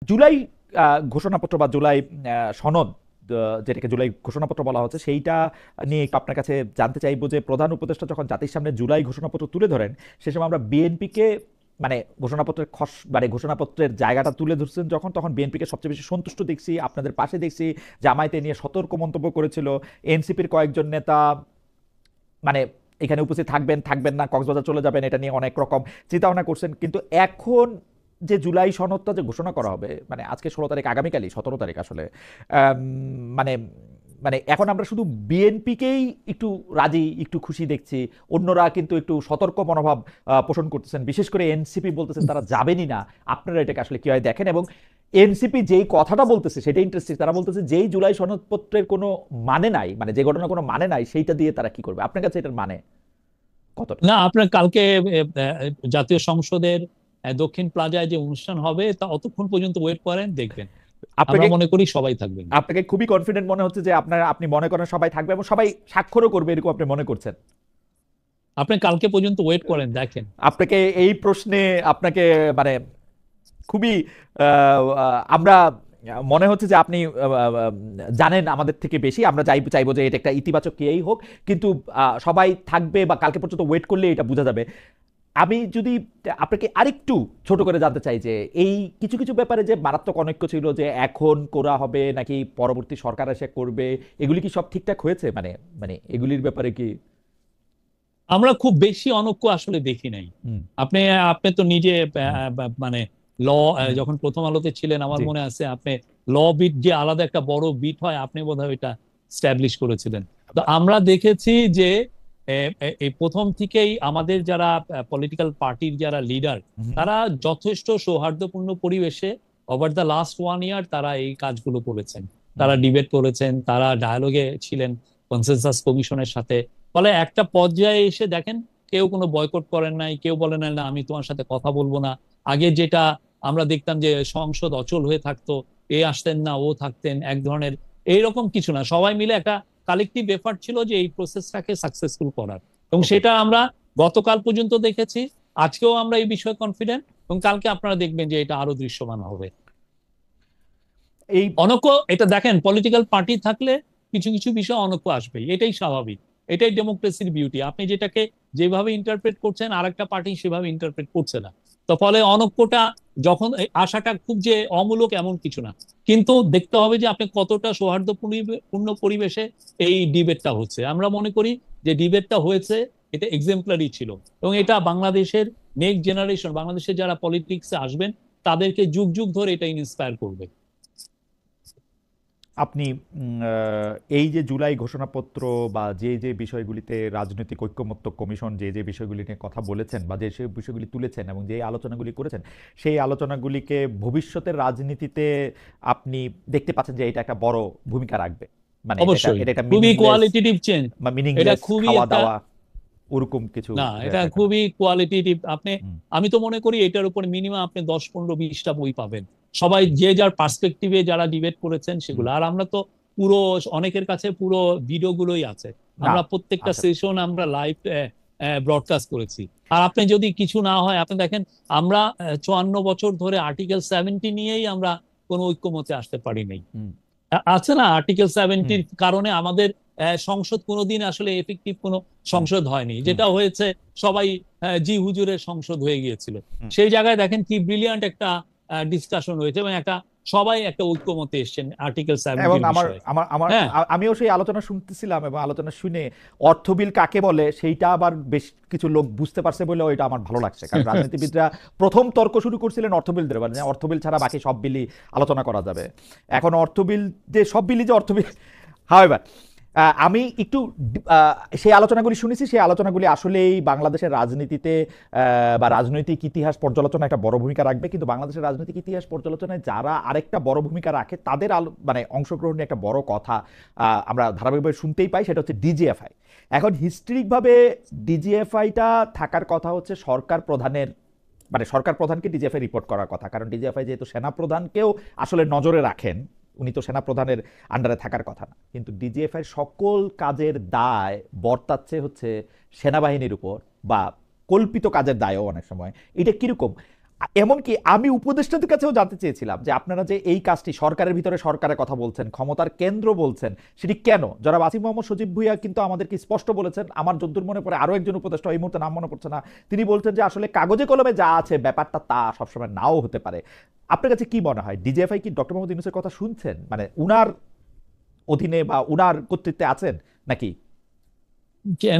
জুলাই ঘোষণাপত্র বা জুলাই সনদ, যেটাকে জুলাই ঘোষণাপত্র বলা হচ্ছে, সেইটা নিয়ে একটু আপনার কাছে জানতে চাইবো যে প্রধান উপদেষ্টা যখন জাতির সামনে জুলাই ঘোষণাপত্র তুলে ধরেন, সে সময় আমরা বিএনপিকে মানে ঘোষণাপত্রের মানে ঘোষণাপত্রের জায়গাটা তুলে ধরছেন যখন, তখন বিএনপিকে সবচেয়ে বেশি সন্তুষ্ট দেখছি, আপনাদের পাশে দেখছি। জামায়াতে নিয়ে সতর্ক মন্তব্য করেছিল। এনসিপির কয়েকজন নেতা মানে এখানে উপস্থিত থাকবেন থাকবেন না, কক্সবাজার চলে যাবেন, এটা নিয়ে অনেক রকম চিন্তা ভাবনা করছেন। কিন্তু এখন যে জুলাই সনদটা যে ঘোষণা করা হবে, মানে আজকে 16 তারিখ, আগামীকালই 17 তারিখ আসলে, মানে মানে এখন আমরা শুধু বিএনপিকেই একটু রাজি, একটু খুশি দেখছি। অন্যরা কিন্তু একটু সতর্ক মনোভাব পোষণ করতেছেন, বিশেষ করে এনসিপি বলতেছেন তারা যাবেনই না। আপনারা এটাকে আসলে কিভাবে দেখেন? এবং এনসিপি যেই কথাটা বলতেছে সেটা ইন্টারেস্টিং, তারা বলতেছে যেই জুলাই সনদপত্রের কোনো মানে নাই, মানে যে ঘটনা কোনো মানে নাই, সেইটা দিয়ে তারা কি করবে? আপনার কাছে এটার মানে কতটা? না, আপনার কালকে জাতীয় সংসদের দক্ষিণ প্লাজায় যে অনুষ্ঠান হবে তা অতক্ষণ পর্যন্ত ওয়েট করেন, দেখবেন। আমরা আপনাকে মনে করি সবাই থাকবেন। আপনাকে খুবই কনফিডেন্ট মনে হচ্ছে যে আপনি মনে করেন সবাই থাকবে এবং সবাই স্বাক্ষরও করবে, এরকম আপনি মনে করছেন? আপনি কালকে পর্যন্ত ওয়েট করেন, দেখেন। আপনাকে এই প্রশ্নে আপনাকে মানে খুবই আমরা মনে হচ্ছে যে আপনি জানেন আমাদের থেকে বেশি। আমরা চাইবো যে এটা একটা ইতিবাচক কেই হোক, কিন্তু সবাই থাকবে বা কালকে পর্যন্ত ওয়েট করলে এটা বোঝা যাবে। আমি যদি আপনাকে আরেকটু ছোট করে জানতে চাই যে এই কিছু কিছু ব্যাপারে যে মারাত্মক অনৈক্য ছিল, যে এখন করা হবে নাকি পরবর্তী সরকার এসে করবে, এগুলি কি সব ঠিকঠাক হয়েছে? মানে মানে এগুলির ব্যাপারে কি? আমরা খুব বেশি অনৈক্য আসলে দেখি নাই। হুম, আপনি আপনি তো নিজে হুম, মানে ল, হুম, যখন প্রথম আলোতে ছিলেন আমার জি, মনে আছে, আপনি ল বিট যে আলাদা একটা বড় বিট হয়, আপনি বোধহয় এটা স্ট্যাবলিশ করেছিলেন। তো আমরা দেখেছি যে এই প্রথম থেকেই আমাদের যারা পলিটিক্যাল পার্টির যারা লিডার, হুম, তারা যথেষ্ট সৌহার্দ্যপূর্ণ পরিবেশে ওভার দ্য লাস্ট 1 ইয়ার তারা এই কাজগুলো করেছেন। হুম, তারা ডিবেট করেছেন, তারা ডায়ালগে ছিলেন কনসেনসাস কমিশনের সাথে। ফলে একটা পর্যায়ে এসে দেখেন, কেউ কোনো বয়কট করেন নাই, কেউ বলেন না আমি তোমার সাথে কথা বলবো না। আগে যেটা আমরা দেখতাম যে সংসদ অচল হয়ে থাকতো, এ আসতেন না ও থাকতেন, এক ধরনের এইরকম কিছু না, সবাই মিলে একটা কালেকটিভ এফার্ট ছিল যে এই প্রসেসটাকে সাকসেসফুল করার। এবং ওকে। সেটা আমরা গতকাল পর্যন্ত দেখেছি, আজকেও আমরা এই বিষয়ে কনফিডেন্ট, এবং কালকে আপনারা দেখবেন যে এটা আরো দৃশ্যমান হবে। এই অনৈক্য, এটা দেখেন, পলিটিক্যাল পার্টি থাকলে কিছু কিছু বিষয় অনৈক্য আসবেই, এটাই স্বাভাবিক। এটাই ডেমোক্রেসির বিউটি। আপনি যেটাকে যেভাবে ইন্টারপ্রেট করছেন, আর একটা পার্টি সেভাবে ইন্টারপ্রেট করছে না। তো ফলে অনৈক্যটা যখন আসাটা খুব যে অমূলক এমন কিছু না। কিন্তু দেখতে হবে যে আপনি কতটা সৌহার্দ্যপূর্ণ পরিবেশে এই ডিবেটটা হচ্ছে। আমরা মনে করি যে ডিবেটটা হয়েছে, এটা এক্সেম্পলারি ছিল, এবং এটা বাংলাদেশের নেক্সট জেনারেশন, বাংলাদেশের যারা পলিটিক্সে আসবেন, তাদেরকে যুগ যুগ ধরে এটা ইন্সপায়ার করবে। আপনি এই যে জুলাই ঘোষণাপত্র বা যে যে বিষয়গুলিতে রাজনৈতিক ঐকমত্য কমিশন যে যে বিষয়গুলি নিয়ে কথা বলেছেন বা যে সেই বিষয়গুলি তুলেছেন এবং যে আলোচনাগুলি করেছেন, সেই আলোচনাগুলিকে ভবিষ্যতের রাজনীতিতে আপনি দেখতে পাচ্ছেন যে এটা একটা বড় ভূমিকা রাখবে? মানে অবশ্যই এটা একটা খুবই মিনিংলেস কোয়ালিটেটিভ চেঞ্জ। বা এটা মিনিংলেস খুবই খাওয়া একটা, দাওয়া ওরকম কিছু না, হয়ে এটা থাকে না? খুবই কোয়ালিটেটিভ। আপনি, হুম, আমি তো মনে করি এটার উপর মিনিমাম আপনি 10, 15, 20টা বই পাবেন, সবাই যে যার পার্সপেক্টিভে যারা ডিবেট করেছেন হুম। সেগুলো। আর আমরা তো পুরো, অনেকের কাছে পুরো ভিডিও গুলোই আছে। না, আমরা প্রত্যেকটা আচ্ছা। সেশন আমরা লাইভ ব্রডকাস্ট করেছি। আর আপনি যদি কিছু না হয়, আপনি দেখেন, আমরা 54 বছর ধরে আর্টিকেল 70 নিয়েই আমরা কোনো ঐক্যমতে আসতে পারি নাই। হুম, আছে না, আর্টিকেল হুম, 70-র কারণে আমাদের সংসদ কোনোদিন আসলে এফেক্টিভ কোনো হুম, সংসদ হয়নি। হুম, যেটা হয়েছে, সবাই জি হুজুরের সংসদ হয়ে গিয়েছিল। হুম। সেই জায়গায় দেখেন কি ব্রিলিয়ান্ট একটা ডিসকাশন হয়েছে, এবং একটা সবাই একটা ঐক্যমতে এসেছেন আর্টিকেল এবং 70-র আমার বিষয়ে। আমার আমার হ্যাঁ, আমিও সেই আলোচনা শুনতেছিলাম এবং আলোচনা শুনে অর্থ বিল কাকে বলে সেইটা আবার বেশ কিছু লোক বুঝতে পারছে বলে ওইটা আমার ভালো লাগছে। কারণ রাজনীতিবিদরা প্রথম তর্ক শুরু করছিলেন অর্থ বিলদের, মানে অর্থ বিল ছাড়া বাকি সব বিলই আলোচনা করা যাবে। এখন অর্থ বিল যে সব বিলই যে অর্থ বিল, হাওয়েভার, আমি একটু আহ, সেই আলোচনাগুলি শুনেছি। সেই আলোচনাগুলি আসলেই বাংলাদেশের রাজনীতিতে বা রাজনৈতিক ইতিহাস পর্যালোচনা একটা বড় ভূমিকা রাখবে। কিন্তু বাংলাদেশের রাজনৈতিক ইতিহাস পর্যালোচনায় যারা আরেকটা বড় ভূমিকা রাখে তাদের মানে অংশগ্রহণে একটা বড় কথা আমরা ধারাবাহিকভাবে শুনতেই পাই, সেটা হচ্ছে ডিজিএফআই। এখন হিস্ট্রিকভাবে ডিজিএফআইটা থাকার কথা হচ্ছে সরকার প্রধানের, মানে সরকার প্রধানকে ডিজিএফআই রিপোর্ট করার কথা। কারণ ডিজিএফআই যেহেতু সেনা প্রধানকেও আসলে নজরে রাখেন, উনি তো সেনা প্রধানের আন্ডারে থাকার কথা না। কিন্তু ডিজিএফআই সকল কাজের দায় বর্তাচ্ছে হচ্ছে সেনাবাহিনীর উপর, বা কল্পিত কাজের দায়ও অনেক সময়। এটা কিরকম? এমনকি আমি উপদেষ্টাদের কাছেও জানতে চেয়েছিলাম যে আপনারা যে এই কাজটি সরকারের ভিতরে সরকারের কথা বলছেন, ক্ষমতার কেন্দ্র বলছেন, সেটি কেন? যারা আসিফ মোহাম্মদ সজীব ভুঁইয়া কিন্তু আমাদেরকে স্পষ্ট বলেছেন, আমার যদ্দূর মনে পড়ে আরো একজন উপদেষ্টা, এই মুহূর্তে নাম মনে পড়ছে না, তিনি বলছেন যে আসলে কাগজে কলমে যা আছে ব্যাপারটা তা সবসময় নাও হতে পারে। আপনার কাছে কি মনে হয়, ডিজিএফআই কি ডক্টর মোহাম্মদ ইউনূসের কথা শুনছেন, মানে উনার অধীনে বা উনার কর্তৃত্বে আছেন নাকি?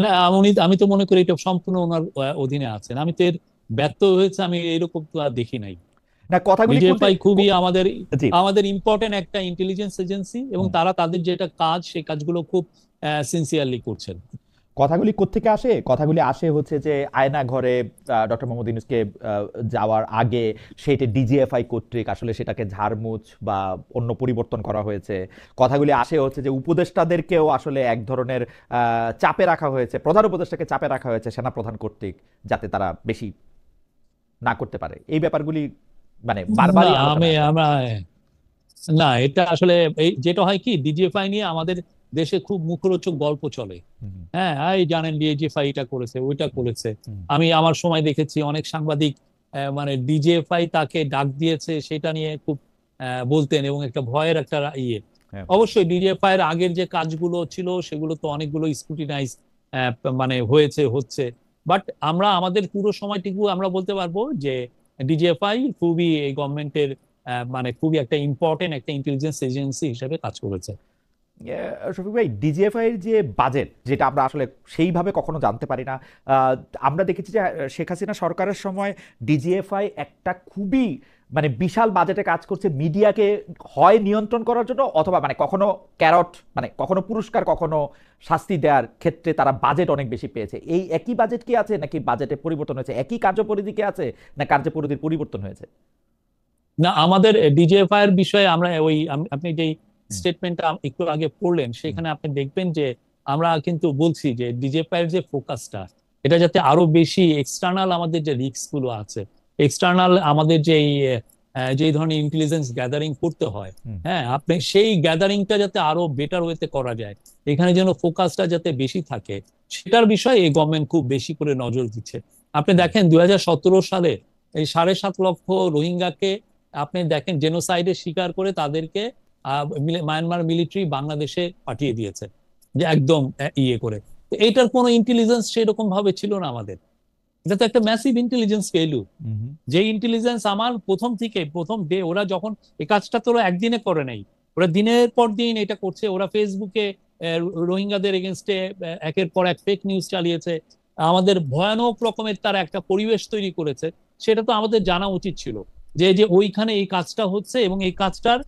না, আমি তো মনে করি এটা সম্পূর্ণ ওনার অধীনে আছেন। আমি তো এর ব্যর্থ হয়েছে আমি এরকম তো আর দেখি নাই। না কথাগুলি ডিজিএফআই খুবই আমাদের জি আমাদের ইম্পর্টেন্ট একটা ইন্টেলিজেন্স এজেন্সি, এবং তারা তাদের যেটা কাজ সেই কাজগুলো খুব সিনসিয়ারলি করছেন। কথাগুলি কোত্থেকে আসে? কথাগুলি আসে হচ্ছে যে আয়না ঘরে ডক্টর মোহাম্মদ ইউনূসকে যাওয়ার আগে সেটা ডিজিএফআই কর্তৃক আসলে সেটাকে ঝাড়মুছ বা অন্য পরিবর্তন করা হয়েছে। কথাগুলি আসে হচ্ছে যে উপদেষ্টাদেরকেও আসলে এক ধরনের চাপে রাখা হয়েছে, প্রধান উপদেষ্টাকে চাপে রাখা হয়েছে সেনাপ্রধান কর্তৃক, যাতে তারা বেশি না করতে পারে। এই ব্যাপারগুলি মানে না বারবারই আমি আলোচনায় আসে। আমরা না, এটা আসলে এই যেটা হয় কি, ডিজিএফআই নিয়ে আমাদের দেশে খুব মুখরোচক গল্প চলে। হুম, হুম, হ্যাঁ, এই জানেন ডিজিএফআই এটা করেছে ওইটা হুম, করেছে। হুম, আমি আমার সময় দেখেছি অনেক সাংবাদিক মানে ডিজিএফআই তাকে ডাক দিয়েছে সেটা নিয়ে খুব বলতেন, এবং একটা ভয়ের একটা ইয়ে। হ্যাঁ, অবশ্যই ডিজিএফআই এর আগের যে কাজগুলো ছিল সেগুলো তো অনেকগুলো স্ক্রুটিনাইজ মানে হচ্ছে। বাট আমরা আমাদের পুরো সময়টুকু আমরা বলতে পারবো যে ডিজিএফআই খুবই এই গভর্নমেন্টের মানে খুবই একটা ইম্পর্টেন্ট একটা ইন্টেলিজেন্স এজেন্সি হিসেবে কাজ করেছে। শফিক ভাই, ডিজিএফআই এর যে বাজেট, যেটা আমরা আসলে সেইভাবে কখনো জানতে পারি না, আহ, আমরা দেখেছি যে শেখ হাসিনা সরকারের সময় ডিজিএফআই একটা খুবই মানে বিশাল বাজেটে কাজ করছে, মিডিয়াকে হয় নিয়ন্ত্রণ করার জন্য অথবা মানে কখনো ক্যারট মানে কখনো পুরস্কার কখনো শাস্তি দেওয়ার ক্ষেত্রে তারা বাজেট অনেক বেশি পেয়েছে। এই একই বাজেট কি আছে নাকি বাজেটে পরিবর্তন হয়েছে? একই কার্যপরিধি কি আছে না কার্যপরিধির পরিবর্তন হয়েছে? না, আমাদের ডিজিএফআই এর বিষয়ে আমরা ওই আপনি যেই হুম, স্টেটমেন্টটা একটু আগে পড়লেন হুম, সেখানে আপনি দেখবেন যে আমরা কিন্তু বলছি যে ডিজিএফআই এর যে ফোকাসটা, এটা যাতে আরো বেশি এক্সটার্নাল আমাদের যে রিস্ক গুলো আছে, এক্সটার্নাল আমাদের যে যে ধরনের ইন্টেলিজেন্স গ্যাদারিং করতে হয়, হুম, হ্যাঁ, আপনি সেই গ্যাদারিংটা যাতে আরো বেটার ওয়েতে করা যায়, এখানে যেন ফোকাসটা যাতে বেশি থাকে, সেটার বিষয়ে এই গভর্নমেন্ট খুব বেশি করে নজর দিচ্ছে। আপনি হুম, দেখেন 2017 সালে এই 7.5 লক্ষ রোহিঙ্গাকে আপনি দেখেন জেনোসাইডের শিকার করে তাদেরকে মায়ানমার মিলিটারি বাংলাদেশে পাঠিয়ে দিয়েছে, যে একদম ইয়ে করে। তো এইটার কোনো ইন্টেলিজেন্স সেরকম ভাবে ছিল না আমাদের। এটা তো একটা ম্যাসিভ ইন্টেলিজেন্স ফেইলিউর। হুম, হুম, যে ইন্টেলিজেন্স আমার প্রথম থেকে প্রথম ডে ওরা যখন এই কাজটা তো ওরা একদিনে করে নাই, ওরা দিনের পর দিন এটা করছে। ওরা ফেসবুকে রোহিঙ্গাদের এগেনস্টে একের পর এক ফেক নিউজ চালিয়েছে, আমাদের ভয়ানক রকমের তারা একটা পরিবেশ তৈরি করেছে। সেটা তো আমাদের জানা উচিত ছিল যে যে ওইখানে এই কাজটা হচ্ছে, এবং এই কাজটার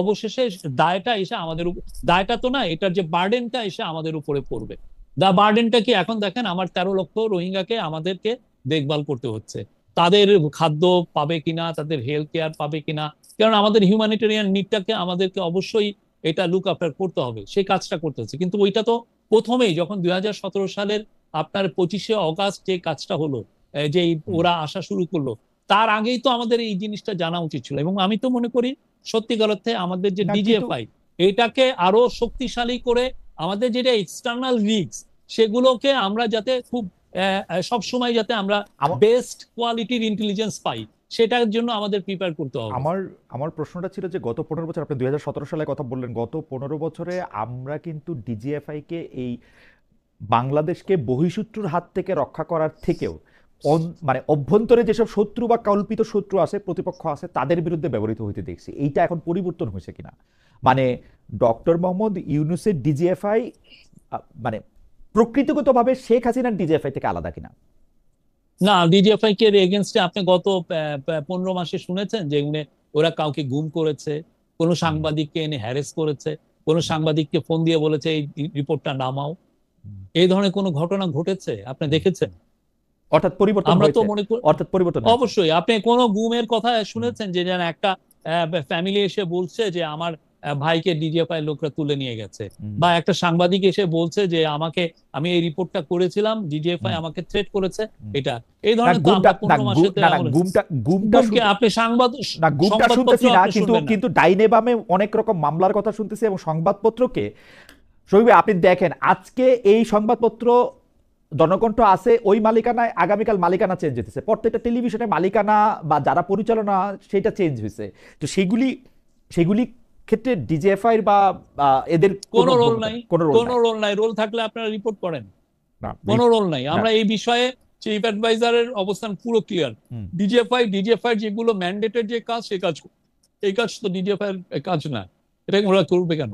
অবশেষে দায়টা এসে আমাদের দায়টা তো না, এটার যে বার্ডেনটা এসে আমাদের উপরে পড়বে। দা বার্ডেনটা কি, এখন দেখেন আমার 13 লক্ষ রোহিঙ্গাকে আমাদেরকে দেখভাল করতে হচ্ছে। তাদের খাদ্য পাবে কিনা, তাদের হেলথ কেয়ার পাবে কিনা, কারণ আমাদের হিউম্যানিটেরিয়ান নিডটাকে আমাদেরকে অবশ্যই এটা লুক আফটার করতে হবে, সেই কাজটা করতে হচ্ছে। কিন্তু ওইটা তো প্রথমেই যখন 2017 সালের আপনার 25শে অগাস্ট যে কাজটা হলো, যে হুম। ওরা আসা শুরু করলো, তার আগেই তো আমাদের এই জিনিসটা জানা উচিত ছিল। এবং আমি তো মনে করি সত্যিকার অর্থে আমাদের যে না কিন্তু ডিজিএফআই, এটাকে আরো শক্তিশালী করে আমাদের যেটা এক্সটার্নাল রিস্ক সেগুলোকে আমরা যাতে খুব সব সময় যাতে আমরা আমার বেস্ট কোয়ালিটির ইন্টেলিজেন্স পাই, সেটার জন্য আমাদের প্রিপেয়ার করতে হবে। আমার আমার প্রশ্নটা ছিল যে গত 15 বছর, আপনি 2017 সালে কথা বললেন, গত 15 বছরে আমরা কিন্তু ডিজিএফআই কে এই বাংলাদেশকে বহিঃশত্রুর হাত থেকে রক্ষা করার থেকেও মানে অভ্যন্তরে যেসব শত্রু বা কল্পিত শত্রু আছে, প্রতিপক্ষ আছে, তাদের বিরুদ্ধে ব্যবহৃত হইতে দেখছি। এইটা এখন পরিবর্তন হয়েছে কিনা, মানে ডক্টর মোহাম্মদ ইউনূসের ডিজিএফআই মানে প্রকৃতিগতভাবে শেখ হাসিনার ডিজিএফআই থেকে আলাদা কিনা? না, ডিজিএফআই কে এগেনস্টে আপনি গত 15 মাসে শুনেছেন যে ওরা কাউকে গুম করেছে, কোন হুম, সাংবাদিককে এনে হ্যারেস করেছে, কোন হুম, সাংবাদিককে ফোন দিয়ে বলেছে এই রিপোর্টটা নামাও? হুম, এই ধরনের কোনো ঘটনা ঘটেছে আপনি হুম। দেখেছেন? অর্থাৎ পরিবর্তন আমরা তো হয়েছে, মনে করি অর্থাৎ পরিবর্তন হয়েছে। অবশ্যই। আপনি কোনো গুমের কথা হুম, শুনেছেন যে যেন একটা ফ্যামিলি এসে বলছে যে আমার ভাইকে ডিজিএফআই লোকরা তুলে নিয়ে গেছে, হুম, বা একটা সাংবাদিক এসে বলছে যে আমি এই রিপোর্টটা করেছিলাম, ডিজিএফআই হুম, আমাকে থ্রেট করেছে? হুম। এটা এই না ধরনের তো গুমটা আমরা 15 মাসেতে না গুমটা গুমটা গুমকে আপনি না গুমটা সংবাদপত্র শুনতেছি না, আপনি কিন্তু শুনবেন না। কিন্তু ডাইনে বামে অনেক রকম মামলার কথা শুনতেছি এবং সংবাদপত্রকে, শহীদ ভাই, আপনি দেখেন আজকে এই সংবাদপত্র জনকণ্ঠ আছে ওই মালিকানায়, আগামীকাল মালিকানা চেঞ্জ হতেছে, প্রত্যেকটা টেলিভিশনে মালিকানা বা যারা পরিচালনা সেটা চেঞ্জ হয়েছে। তো সেগুলি সেগুলি ক্ষেত্রে ডিজিএফআই বা এদের কোনো রোল নাই, কোনো রোল কোনো রোল নাই। রোল থাকলে আপনারা রিপোর্ট করেন, না। কোনো রোল নাই। আমরা এই বিষয়ে চিফ অ্যাডভাইজারের অবস্থান পুরো ক্লিয়ার। ডিজিএফআই যেগুলো ম্যান্ডেটেড যে কাজ, সে কাজ, এই কাজ তো ডিজিএফআই এর কাজ না, এটা ওরা করবে কেন?